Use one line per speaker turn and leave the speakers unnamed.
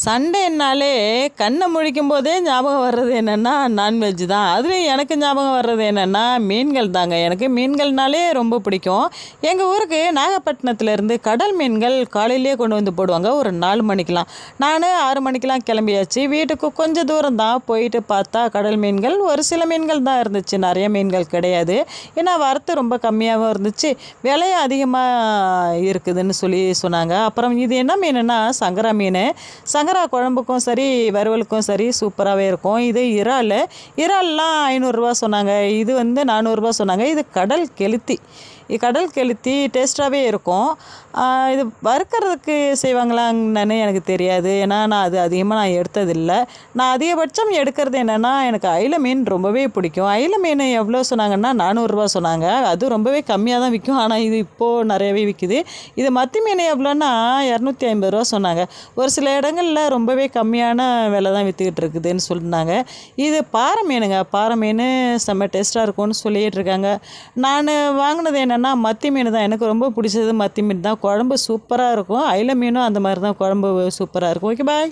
சண்டேன்னாலே கண்ணை முழிக்கும் போதே ஞாபகம் வர்றது என்னென்னா நான்வெஜ் தான். அதுலேயும் எனக்கு ஞாபகம் வர்றது என்னென்னா மீன்கள் தாங்க. எனக்கு மீன்கள்னாலே ரொம்ப பிடிக்கும். எங்கள் ஊருக்கு நாகப்பட்டினத்துலேருந்து கடல் மீன்கள் காலையிலேயே கொண்டு வந்து போடுவாங்க ஒரு 4 மணிக்கெலாம். நான் 6 மணிக்கெலாம் கிளம்பியாச்சு. வீட்டுக்கு கொஞ்சம் தூரம் தான். போயிட்டு பார்த்தா கடல் மீன்கள் ஒரு சில மீன்கள் தான் இருந்துச்சு, நிறைய மீன்கள் கிடையாது. ஏன்னா வரத்து ரொம்ப கம்மியாகவும் இருந்துச்சு, விலையும் அதிகமாக இருக்குதுன்னு சொன்னாங்க. அப்புறம் இது என்ன மீனுன்னா சங்கரா மீன். சங்கரா குழம்புக்கும் சரி வறுவலுக்கும் சரி சூப்பராகவே இருக்கும். இது இறால்லாம் 500 ரூபா சொன்னாங்க. இது வந்து 400 ரூபா சொன்னாங்க. இது கடல் கெளுத்தி டேஸ்ட்டாகவே இருக்கும். இது வறுக்கிறதுக்கு செய்வாங்களான்னு எனக்கு தெரியாது. ஏன்னா நான் அதிகமாக எடுத்ததில்லை. நான் அதிகபட்சம் எடுக்கிறது என்னென்னா எனக்கு அயில மீன் ரொம்பவே பிடிக்கும். அயில மீன் எவ்வளோ சொன்னாங்கன்னா 400 ரூபா சொன்னாங்க. அது ரொம்பவே கம்மியாக தான் விற்கும். ஆனால் இது இப்போது நிறையவே விற்கிது. இது மத்தி மீன் எவ்வளோன்னா 250 ரூபா சொன்னாங்க. ஒரு சில இடங்களில் ரொம்பவே கம்மியான விலை தான் விற்றுக்கிட்டு இருக்குதுன்னு சொன்னாங்க. இது பாறை மீனுங்க. பாறை மீன் செம்ம டேஸ்ட்டாக இருக்கும்னு சொல்லிகிட்டு இருக்காங்க. நான் வாங்கினது என்னென்னா மத்தி மீன் தான். எனக்கு ரொம்ப பிடிச்சது மத்தி மீன் தான். குழம்பு சூப்பராக இருக்கும். அயில மீனும் அந்த மாதிரி தான், குழம்பு சூப்பராக இருக்கும். ஓகே, பாய்.